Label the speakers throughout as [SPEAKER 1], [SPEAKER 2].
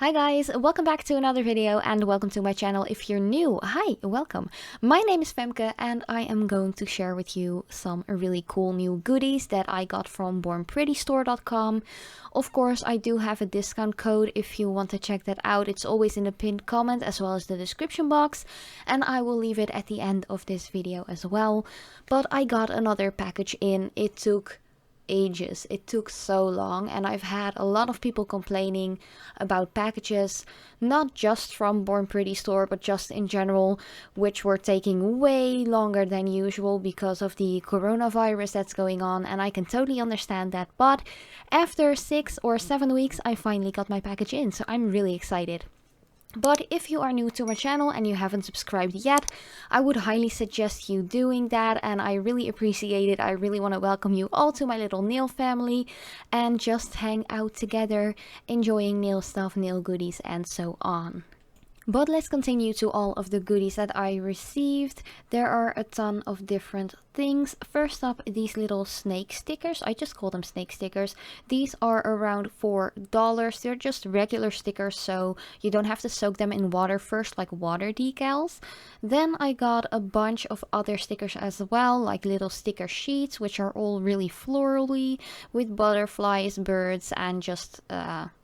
[SPEAKER 1] Hi guys, welcome back to another video and welcome to my channel. If you're new, hi, welcome. My name is Femke and I am going to share with you some really cool new goodies that I got from bornprettystore.com. Of course, I do have a discount code if you want to check that out. It's always in the pinned comment as well as the description box, and I will leave it at the end of this video as well. But I got another package in. It took ages. It took so long, and I've had a lot of people complaining about packages, not just from Born Pretty Store but just in general, which were taking way longer than usual because of the coronavirus that's going on, and I can totally understand that. But after 6 or 7 weeks I finally got my package in, so I'm really excited. But if you are new to my channel and you haven't subscribed yet, I would highly suggest you doing that, and I really appreciate it. I really want to welcome you all to my little nail family and just hang out together, enjoying nail stuff, nail goodies and so on. But let's continue to all of the goodies that I received. There are a ton of different things. First up, these little snake stickers. I just call them snake stickers. These are around $4. They're just regular stickers, so you don't have to soak them in water first like water decals. Then I got a bunch of other stickers as well, like little sticker sheets, which are all really florally with butterflies, birds and just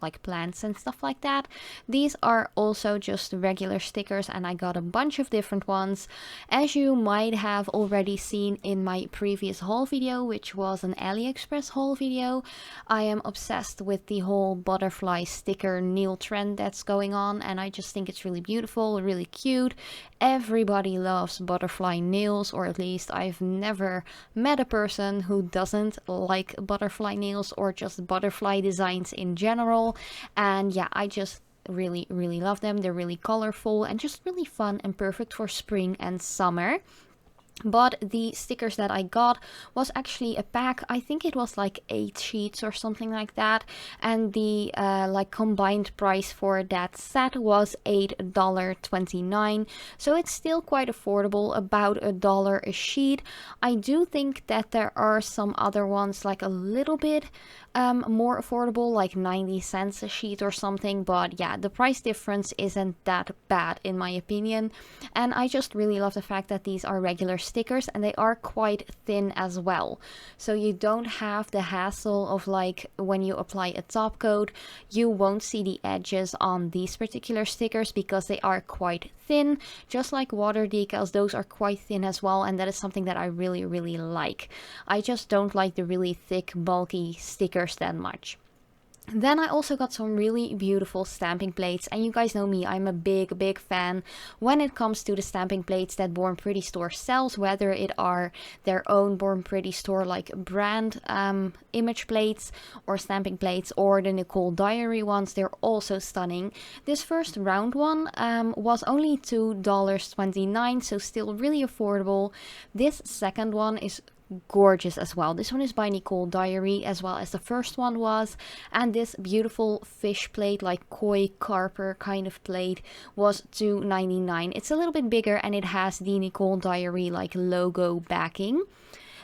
[SPEAKER 1] like plants and stuff like that. These are also just regular stickers, and I got a bunch of different ones. As you might have already seen in my previous haul video, which was an AliExpress haul video, I am obsessed with the whole butterfly sticker nail trend that's going on, and I just think it's really beautiful, really cute. Everybody loves butterfly nails, or at least I've never met a person who doesn't like butterfly nails or just butterfly designs in general. And yeah, I just really love them. They're really colorful and just really fun and perfect for spring and summer. But the stickers that I got was actually a pack. I think it was like 8 sheets or something like that, and the like combined price for that set was $8.29, so it's still quite affordable, about $1 a sheet. I do think that there are some other ones like a little bit more affordable, like 90 cents a sheet or something, but yeah, the price difference isn't that bad in my opinion. And I just really love the fact that these are regular stickers and they are quite thin as well, so you don't have the hassle of, like, when you apply a top coat, you won't see the edges on these particular stickers because they are quite thin. Just like water decals, those are quite thin as well, and that is something that I really like. I just don't like the really thick bulky stickers that much. Then I also got some really beautiful stamping plates, and you guys know me, I'm a big fan when it comes to the stamping plates that Born Pretty Store sells, whether it are their own Born Pretty Store like brand image plates or stamping plates, or the Nicole Diary ones. They're also stunning. This first round one was only $2.29, so still really affordable. This second one is gorgeous as well. This one is by Nicole Diary as well as the first one was, and this beautiful fish plate, like koi carper kind of plate, was $2.99. It's a little bit bigger and it has the Nicole Diary like logo backing.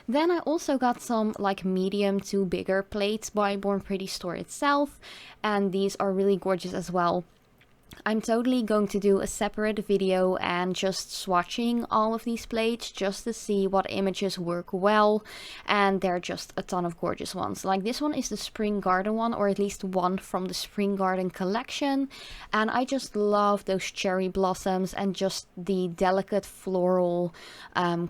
[SPEAKER 1] Then I also got some like medium to bigger plates by Born Pretty Store itself, and these are really gorgeous as well. I'm totally going to do a separate video and just swatching all of these plates just to see what images work well, and they're just a ton of gorgeous ones. Like this one is the Spring Garden one, or at least one from the Spring Garden collection, and I just love those cherry blossoms and just the delicate floral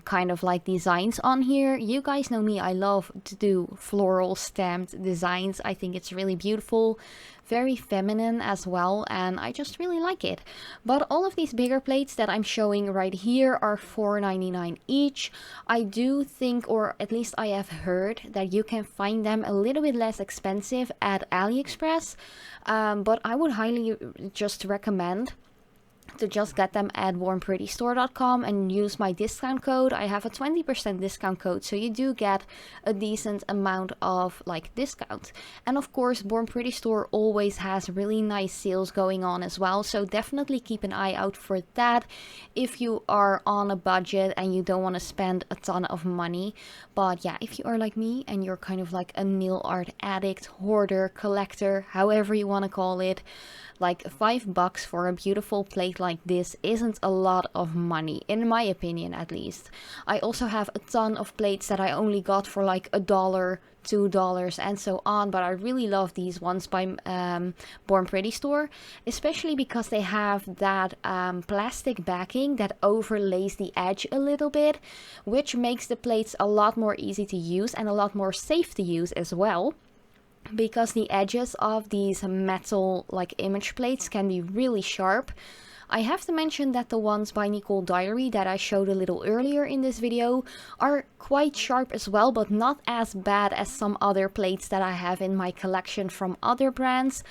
[SPEAKER 1] kind of like designs on here. You guys know me, I love to do floral stamped designs. I think it's really beautiful, very feminine as well, and I just really like it. But all of these bigger plates that I'm showing right here are $4.99 each. I do think, or at least I have heard, that you can find them a little bit less expensive at AliExpress, but I would highly just recommend to just get them at bornprettystore.com and use my discount code. I have a 20% discount code, so you do get a decent amount of like discount. And of course, Born Pretty Store always has really nice sales going on as well, so definitely keep an eye out for that if you are on a budget and you don't want to spend a ton of money. But yeah, if you are like me and you're kind of like a nail art addict, hoarder, collector, however you want to call it, Like $5 for a beautiful plate like this isn't a lot of money, in my opinion at least. I also have a ton of plates that I only got for like $1, $2 and so on, but I really love these ones by Born Pretty store, especially because they have that plastic backing that overlays the edge a little bit, which makes the plates a lot more easy to use and a lot more safe to use as well, because the edges of these metal like image plates can be really sharp. I have to mention that the ones by Nicole Diary that I showed a little earlier in this video are quite sharp as well, but not as bad as some other plates that I have in my collection from other brands,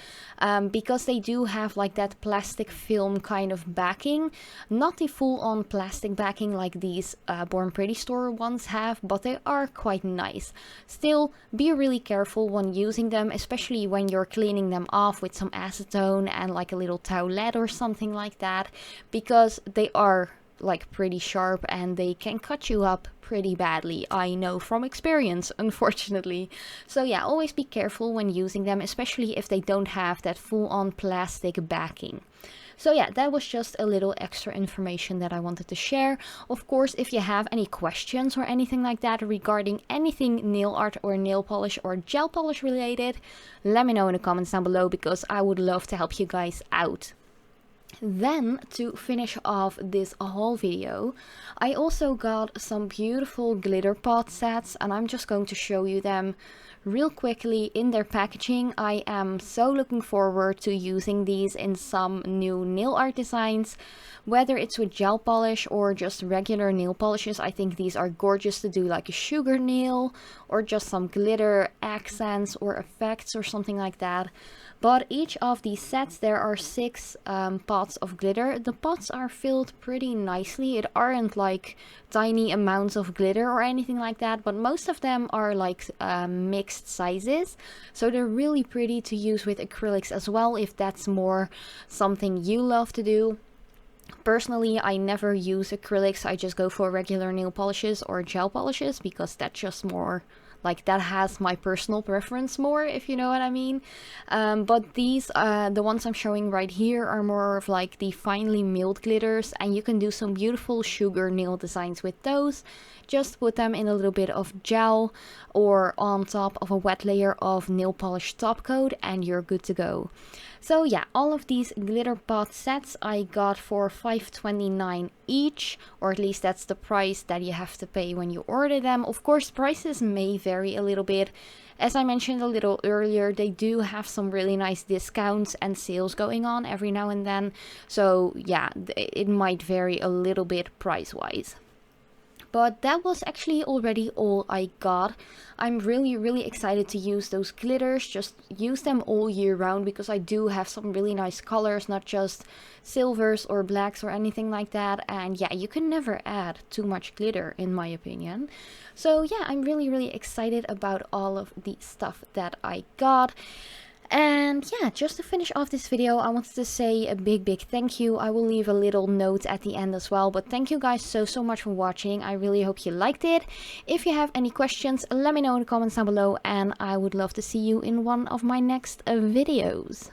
[SPEAKER 1] because they do have like that plastic film kind of backing. Not the full-on plastic backing like these Born Pretty store ones have, but they are quite nice. Still, be really careful when using them, especially when you're cleaning them off with some acetone and like a little towelette or something like that, because they are like pretty sharp and they can cut you up pretty badly. I know from experience, unfortunately. So yeah, always be careful when using them, especially if they don't have that full-on plastic backing. So yeah, that was just a little extra information that I wanted to share. Of course, if you have any questions or anything like that regarding anything nail art or nail polish or gel polish related, let me know in the comments down below, because I would love to help you guys out. Then, to finish off this whole video, I also got some beautiful glitter pot sets, and I'm just going to show you them real quickly in their packaging. I am so looking forward to using these in some new nail art designs, whether it's with gel polish or just regular nail polishes. I think these are gorgeous to do like a sugar nail or just some glitter accents or effects or something like that. But each of these sets, there are 6 pots of glitter. The pots are filled pretty nicely. It aren't like tiny amounts of glitter or anything like that, but most of them are like mixed sizes. So they're really pretty to use with acrylics as well, if that's more something you love to do. Personally, I never use acrylics. I just go for regular nail polishes or gel polishes, because that's just more like, that has my personal preference more, if you know what I mean. But these, the ones I'm showing right here, are more of like the finely milled glitters, and you can do some beautiful sugar nail designs with those. Just put them in a little bit of gel or on top of a wet layer of nail polish top coat, and you're good to go. So yeah, all of these glitter pot sets I got for $5.29 each, or at least that's the price that you have to pay when you order them. Of course, prices may vary a little bit. As I mentioned a little earlier, they do have some really nice discounts and sales going on every now and then. So yeah, it might vary a little bit price-wise. But that was actually already all I got. I'm really excited to use those glitters, just use them all year round, because I do have some really nice colors, not just silvers or blacks or anything like that. And yeah, you can never add too much glitter, in my opinion. So yeah, I'm really excited about all of the stuff that I got. And yeah, just to finish off this video, I wanted to say a big thank you. I will leave a little note at the end as well, but thank you guys so much for watching. I really hope you liked it. If you have any questions, let me know in the comments down below, and I would love to see you in one of my next videos.